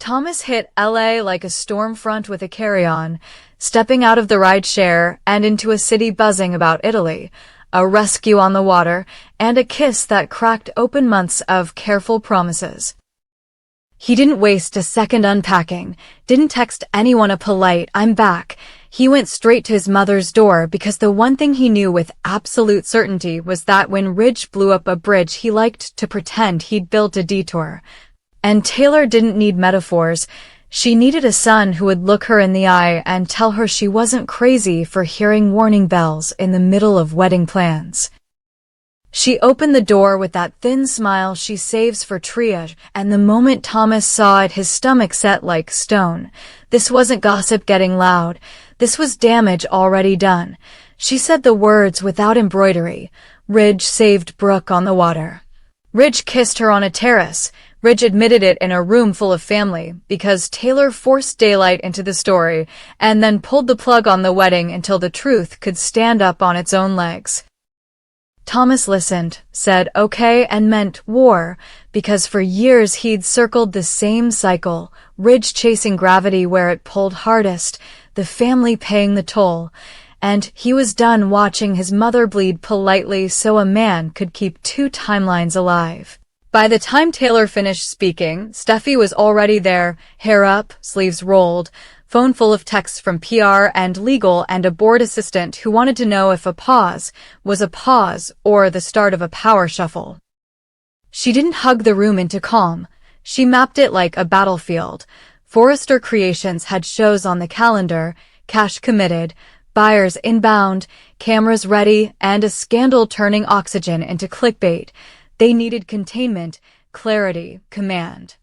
Thomas hit LA like a storm front with a carry-on, stepping out of the rideshare and into a city buzzing about Italy, a rescue on the water, and a kiss that cracked open months of careful promises. He didn't waste a second unpacking, didn't text anyone a polite "I'm back." He went straight to his mother's door because the one thing he knew with absolute certainty was that when Ridge blew up a bridge he liked to pretend he'd built a detour. And Taylor didn't need metaphors. She needed a son who would look her in the eye and tell her she wasn't crazy for hearing warning bells in the middle of wedding plans. She opened the door with that thin smile she saves for triage, and the moment Thomas saw it, his stomach set like stone. This wasn't gossip getting loud. This was damage already done. She said the words without embroidery. Ridge saved Brooke on the water. Ridge kissed her on a terrace. Ridge admitted it in a room full of family because Taylor forced daylight into the story and then pulled the plug on the wedding until the truth could stand up on its own legs. Thomas listened, said okay, and meant war, because for years he'd circled the same cycle, Ridge chasing gravity where it pulled hardest, the family paying the toll, and he was done watching his mother bleed politely so a man could keep two timelines alive. By the time Taylor finished speaking, Steffy was already there, hair up, sleeves rolled, phone full of texts from PR and legal and a board assistant who wanted to know if a pause was a pause or the start of a power shuffle. She didn't hug the room into calm. She mapped it like a battlefield. Forrester Creations had shows on the calendar, cash committed, buyers inbound, cameras ready, and a scandal turning oxygen into clickbait. They needed containment, clarity, command.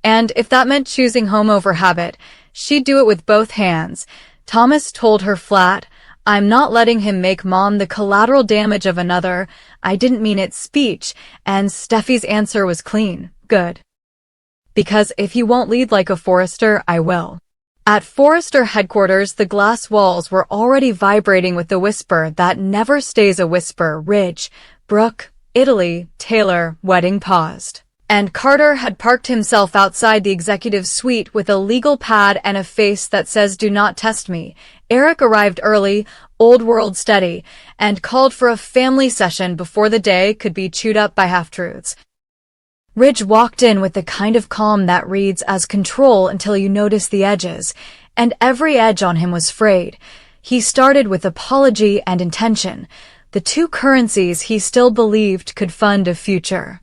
And if that meant choosing home over habit, she'd do it with both hands. Thomas told her flat, "I'm not letting him make Mom the collateral damage of another. I didn't mean it," speech, and Steffy's answer was clean. Good. Because if you won't lead like a Forrester, I will. At Forrester headquarters, the glass walls were already vibrating with the whisper that never stays a whisper. Ridge, Brooke, Italy, Taylor, wedding paused. And Carter had parked himself outside the executive suite with a legal pad and a face that says "Do not test me." Eric arrived early, old world steady, and called for a family session before the day could be chewed up by half-truths. Ridge walked in with the kind of calm that reads as control until you notice the edges, and every edge on him was frayed. He started with apology and intention, the two currencies he still believed could fund a future.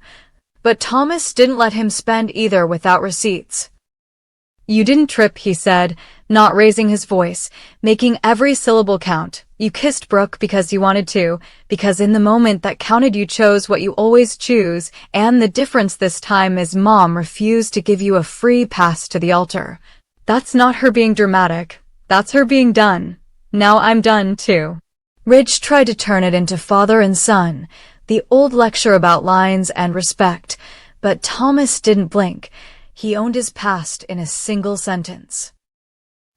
But Thomas didn't let him spend either without receipts. "You didn't trip," he said, not raising his voice, making every syllable count. "You kissed Brooke because you wanted to, because in the moment that counted you chose what you always choose, and the difference this time is Mom refused to give you a free pass to the altar. That's not her being dramatic. That's her being done. Now I'm done, too." Ridge tried to turn it into father and son, the old lecture about lines and respect, but Thomas didn't blink. He owned his past in a single sentence.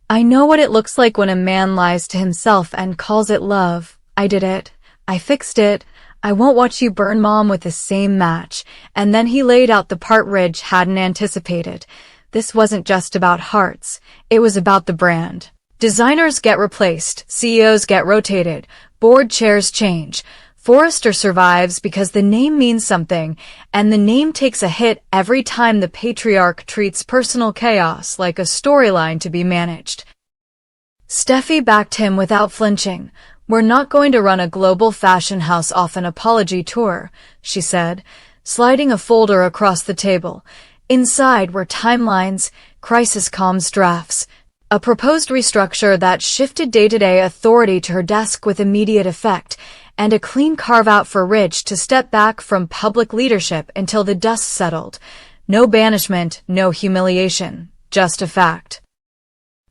"I know what it looks like when a man lies to himself and calls it love. I did it. I fixed it. I won't watch you burn Mom with the same match." And then he laid out the part Ridge hadn't anticipated. This wasn't just about hearts. It was about the brand. Designers get replaced, CEOs get rotated, board chairs change. Forrester survives because the name means something, and the name takes a hit every time the patriarch treats personal chaos like a storyline to be managed. Steffi backed him without flinching. "We're not going to run a global fashion house off an apology tour," she said, sliding a folder across the table. Inside were timelines, crisis comms drafts, a proposed restructure that shifted day-to-day authority to her desk with immediate effect, and a clean carve-out for Ridge to step back from public leadership until the dust settled. No banishment, no humiliation, just a fact.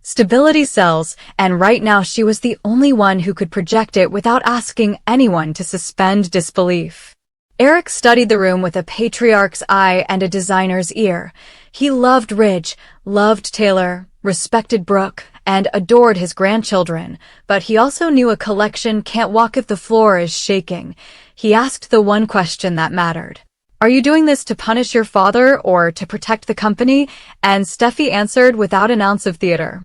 Stability sells, and right now she was the only one who could project it without asking anyone to suspend disbelief. Eric studied the room with a patriarch's eye and a designer's ear. He loved Ridge, loved Taylor, respected Brooke, and adored his grandchildren, but he also knew a collection can't walk if the floor is shaking. He asked the one question that mattered. "Are you doing this to punish your father or to protect the company?" And Steffi answered without an ounce of theater.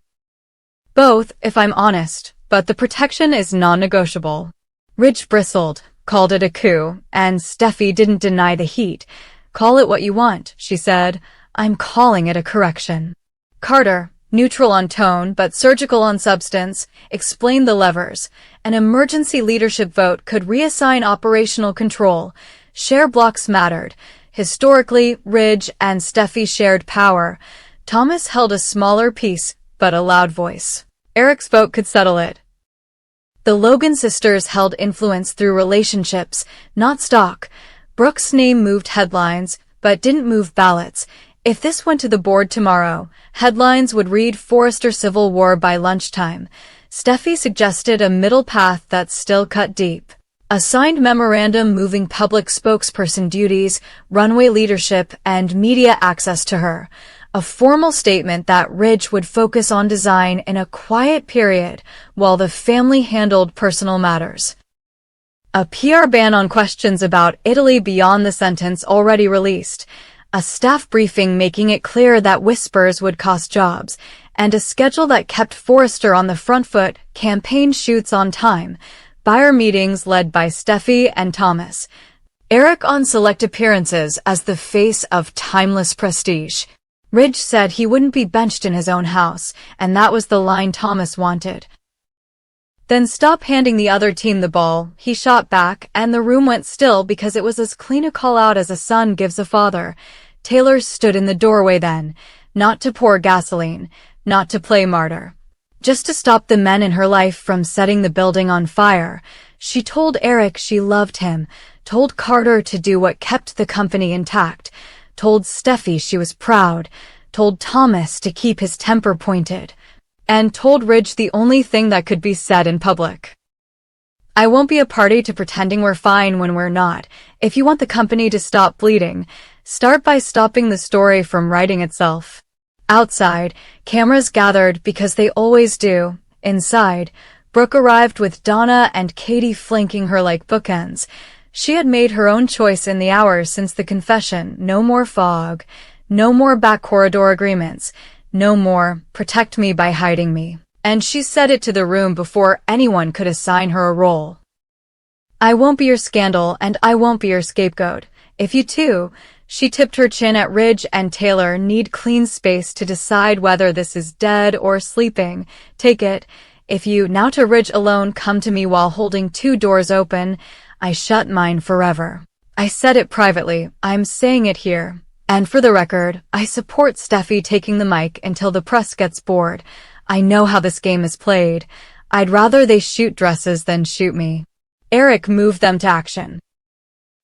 "Both, if I'm honest, but the protection is non-negotiable." Ridge bristled, called it a coup, and Steffi didn't deny the heat. "Call it what you want," she said. "I'm calling it a correction." Carter, neutral on tone but surgical on substance, explained the levers. An emergency leadership vote could reassign operational control. Share blocks mattered. Historically, Ridge and Steffi shared power. Thomas held a smaller piece, but a loud voice. Eric's vote could settle it. The Logan sisters held influence through relationships, not stock. Brooke's name moved headlines, but didn't move ballots. If this went to the board tomorrow, headlines would read Forrester Civil War by lunchtime. Steffi suggested a middle path that still cut deep. A signed memorandum moving public spokesperson duties, runway leadership, and media access to her. A formal statement that Ridge would focus on design in a quiet period while the family handled personal matters. A PR ban on questions about Italy beyond the sentence already released. A staff briefing making it clear that whispers would cost jobs, and a schedule that kept Forrester on the front foot, campaign shoots on time, buyer meetings led by Steffi and Thomas. Eric on select appearances as the face of timeless prestige. Ridge said he wouldn't be benched in his own house, and that was the line Thomas wanted. "Then stop handing the other team the ball," he shot back, and the room went still because it was as clean a call-out as a son gives a father. Taylor stood in the doorway then, not to pour gasoline, not to play martyr. Just to stop the men in her life from setting the building on fire. She told Eric she loved him, told Carter to do what kept the company intact, told Steffi she was proud, told Thomas to keep his temper pointed, and told Ridge the only thing that could be said in public. "I won't be a party to pretending we're fine when we're not. If you want the company to stop bleeding, start by stopping the story from writing itself." Outside, cameras gathered because they always do. Inside, Brooke arrived with Donna and Katie flanking her like bookends. She had made her own choice in the hours since the confession. No more fog, no more back corridor agreements, no more protect me by hiding me. And she said it to the room before anyone could assign her a role. "I won't be your scandal and I won't be your scapegoat. If you two," she tipped her chin at Ridge and Taylor, "need clean space to decide whether this is dead or sleeping, take it. If you, now to Ridge alone, come to me while holding two doors open, I shut mine forever. I said it privately, I'm saying it here. And for the record, I support Steffi taking the mic until the press gets bored. I know how this game is played. I'd rather they shoot dresses than shoot me." Eric moved them to action.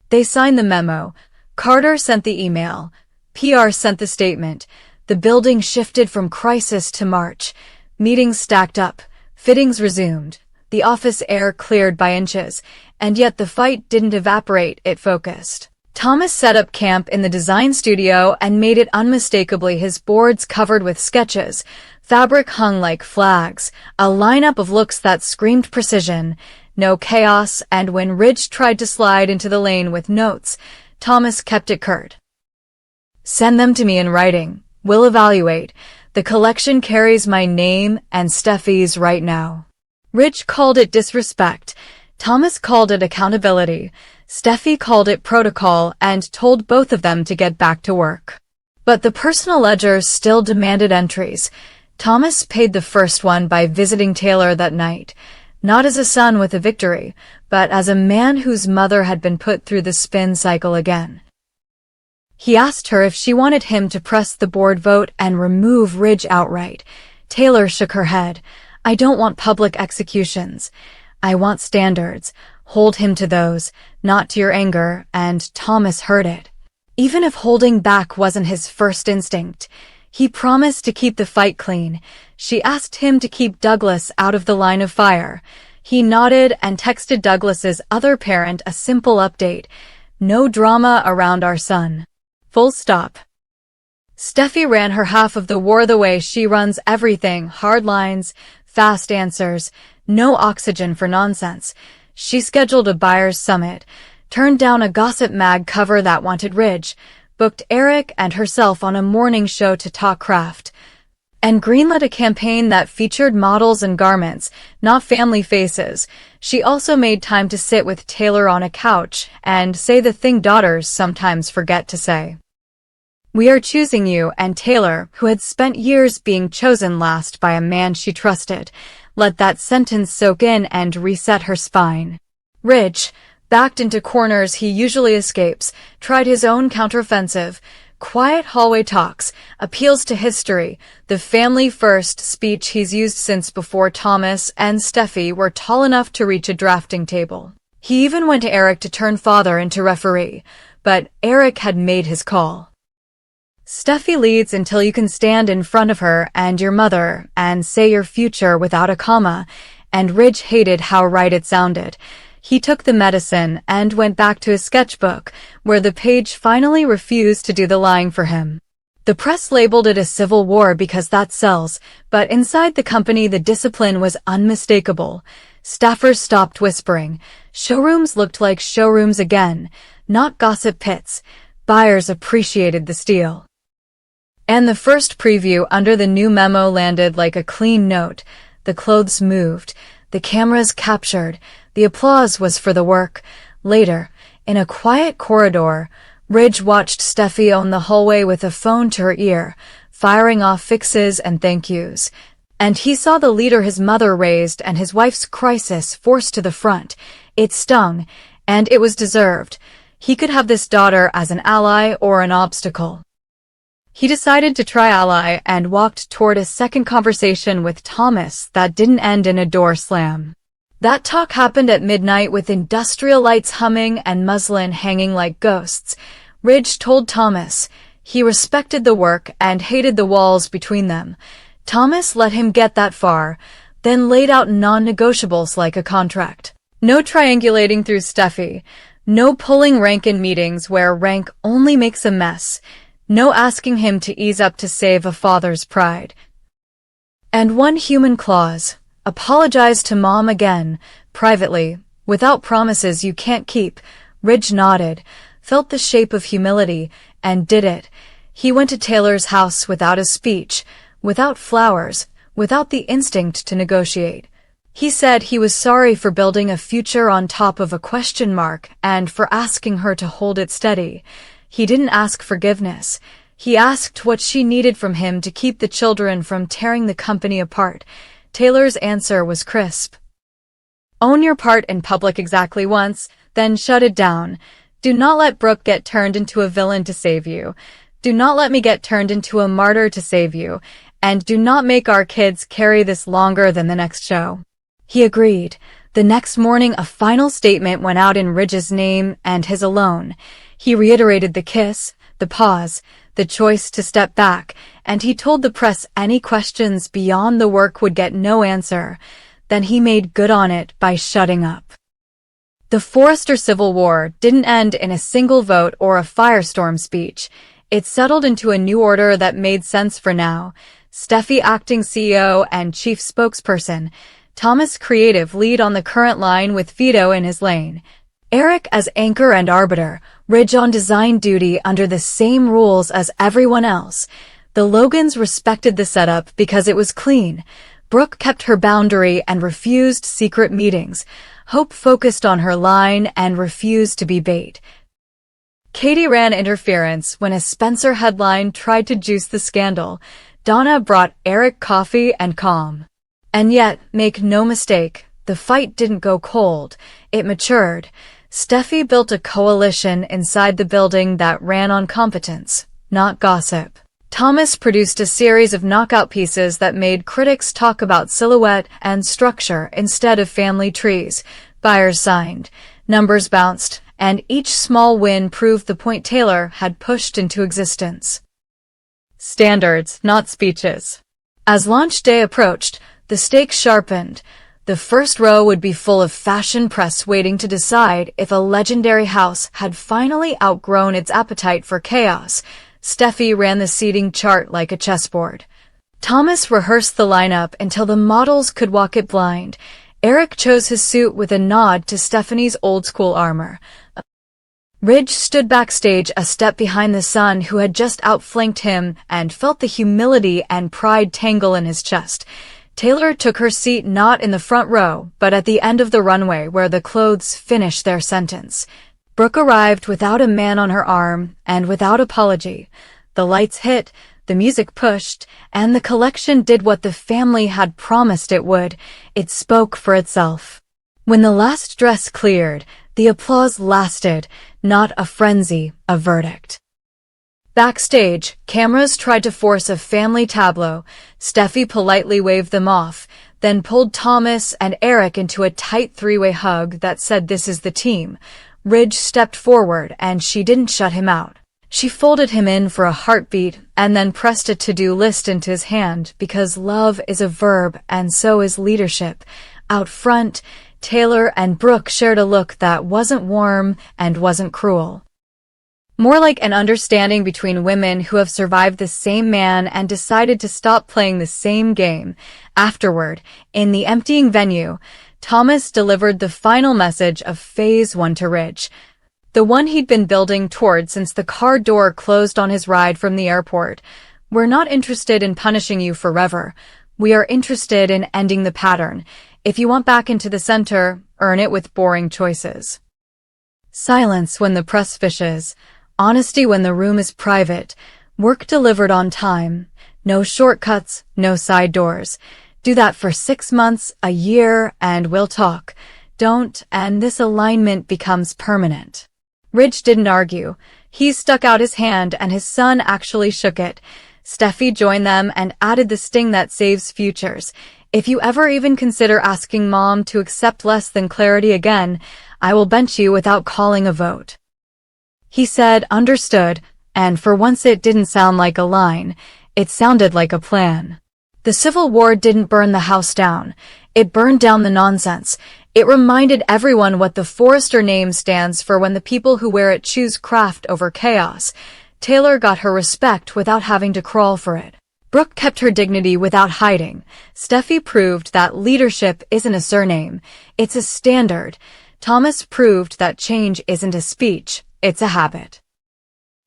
They signed the memo. Carter sent the email. PR sent the statement. The building shifted from crisis to march. Meetings stacked up. Fittings resumed. The office air cleared by inches. And yet the fight didn't evaporate, it focused. Thomas set up camp in the design studio and made it unmistakably his boards covered with sketches. Fabric hung like flags. A lineup of looks that screamed precision. No chaos, and when Ridge tried to slide into the lane with notes, Thomas kept it curt. "Send them to me in writing. We'll evaluate. The collection carries my name and Steffi's right now." Ridge called it disrespect. Thomas called it accountability. Steffi called it protocol and told both of them to get back to work. But the personal ledgers still demanded entries. Thomas paid the first one by visiting Taylor that night. Not as a son with a victory, but as a man whose mother had been put through the spin cycle again. He asked her if she wanted him to press the board vote and remove Ridge outright. Taylor shook her head. "I don't want public executions. I want standards. Hold him to those, not to your anger," and Thomas heard it. Even if holding back wasn't his first instinct, he promised to keep the fight clean. She asked him to keep Douglas out of the line of fire. He nodded and texted Douglas's other parent a simple update. "No drama around our son. Full stop." Steffi ran her half of the war the way she runs everything, hard lines, fast answers, no oxygen for nonsense. She scheduled a buyer's summit, turned down a gossip mag cover that wanted Ridge, booked Eric and herself on a morning show to talk craft, and greenlit a campaign that featured models and garments, not family faces. She also made time to sit with Taylor on a couch and say the thing daughters sometimes forget to say. "We are choosing you," and Taylor, who had spent years being chosen last by a man she trusted, let that sentence soak in and reset her spine. Ridge, backed into corners he usually escapes, tried his own counteroffensive. Quiet hallway talks, appeals to history, the family-first speech he's used since before Thomas and Steffy were tall enough to reach a drafting table. He even went to Eric to turn father into referee, but Eric had made his call. Steffy leads until you can stand in front of her and your mother and say your future without a comma, and Ridge hated how right it sounded. He took the medicine and went back to his sketchbook, where the page finally refused to do the lying for him. The press labeled it a civil war because that sells, but inside the company the discipline was unmistakable. Staffers stopped whispering. Showrooms looked like showrooms again, not gossip pits. Buyers appreciated the steal. And the first preview under the new memo landed like a clean note. The clothes moved, the cameras captured, the applause was for the work. Later, in a quiet corridor, Ridge watched Steffy own the hallway with a phone to her ear, firing off fixes and thank yous. And he saw the leader his mother raised and his wife's crisis forced to the front. It stung, and it was deserved. He could have this daughter as an ally or an obstacle. He decided to try ally and walked toward a second conversation with Thomas that didn't end in a door slam. That talk happened at midnight with industrial lights humming and muslin hanging like ghosts. Ridge told Thomas he respected the work and hated the walls between them. Thomas let him get that far, then laid out non-negotiables like a contract. No triangulating through Steffy. No pulling rank in meetings where rank only makes a mess. No asking him to ease up to save a father's pride. And one human clause. Apologize to Mom again, privately, without promises you can't keep. Ridge nodded, felt the shape of humility, and did it. He went to Taylor's house without a speech, without flowers, without the instinct to negotiate. He said he was sorry for building a future on top of a question mark and for asking her to hold it steady. He didn't ask forgiveness. He asked what she needed from him to keep the children from tearing the company apart. Taylor's answer was crisp. Own your part in public exactly once, then shut it down. Do not let Brooke get turned into a villain to save you. Do not let me get turned into a martyr to save you. And do not make our kids carry this longer than the next show. He agreed. The next morning a final statement went out in Ridge's name and his alone. He reiterated the kiss, the pause, the choice to step back, and he told the press any questions beyond the work would get no answer. Then he made good on it by shutting up. The Forrester Civil War didn't end in a single vote or a firestorm speech. It settled into a new order that made sense for now. Steffy acting CEO and chief spokesperson, Thomas creative lead on the current line with Vito in his lane, Eric as anchor and arbiter, Ridge on design duty under the same rules as everyone else. The Logans respected the setup because it was clean. Brooke kept her boundary and refused secret meetings. Hope focused on her line and refused to be bait. Katie ran interference when a Spencer headline tried to juice the scandal. Donna brought Eric coffee and calm. And yet, make no mistake, the fight didn't go cold. It matured. Steffy built a coalition inside the building that ran on competence, not gossip. Thomas produced a series of knockout pieces that made critics talk about silhouette and structure instead of family trees. Buyers signed, numbers bounced, and each small win proved the point Taylor had pushed into existence. Standards, not speeches. As launch day approached, the stakes sharpened. The first row would be full of fashion press waiting to decide if a legendary house had finally outgrown its appetite for chaos. Steffy ran the seating chart like a chessboard. Thomas rehearsed the lineup until the models could walk it blind. Eric chose his suit with a nod to Stephanie's old-school armor. Ridge stood backstage a step behind the son who had just outflanked him and felt the humility and pride tangle in his chest. Taylor took her seat not in the front row, but at the end of the runway where the clothes finished their sentence. Brooke arrived without a man on her arm and without apology. The lights hit, the music pushed, and the collection did what the family had promised it would. It spoke for itself. When the last dress cleared, the applause lasted, not a frenzy, a verdict. Backstage, cameras tried to force a family tableau. Steffy politely waved them off, then pulled Thomas and Eric into a tight three-way hug that said this is the team. Ridge stepped forward and she didn't shut him out. She folded him in for a heartbeat and then pressed a to-do list into his hand because love is a verb and so is leadership. Out front, Taylor and Brooke shared a look that wasn't warm and wasn't cruel. More like an understanding between women who have survived the same man and decided to stop playing the same game. Afterward, in the emptying venue, Thomas delivered the final message of Phase 1 to Ridge, the one he'd been building toward since the car door closed on his ride from the airport. We're not interested in punishing you forever. We are interested in ending the pattern. If you want back into the center, earn it with boring choices. Silence when the press fishes. Honesty when the room is private. Work delivered on time. No shortcuts, no side doors. Do that for 6 months, a year, and we'll talk. Don't, and this alignment becomes permanent. Ridge didn't argue. He stuck out his hand and his son actually shook it. Steffy joined them and added the sting that saves futures. If you ever even consider asking Mom to accept less than clarity again, I will bench you without calling a vote. He said, understood, and for once it didn't sound like a line. It sounded like a plan. The Civil War didn't burn the house down. It burned down the nonsense. It reminded everyone what the Forrester name stands for when the people who wear it choose craft over chaos. Taylor got her respect without having to crawl for it. Brooke kept her dignity without hiding. Steffy proved that leadership isn't a surname. It's a standard. Thomas proved that change isn't a speech. It's a habit.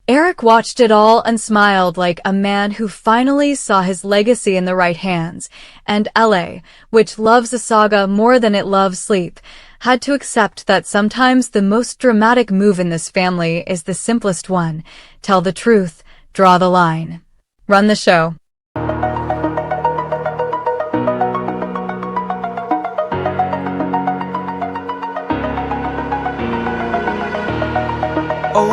Eric watched it all and smiled like a man who finally saw his legacy in the right hands. And LA, which loves a saga more than it loves sleep, had to accept that sometimes the most dramatic move in this family is the simplest one. Tell the truth, draw the line. Run the show. Oh.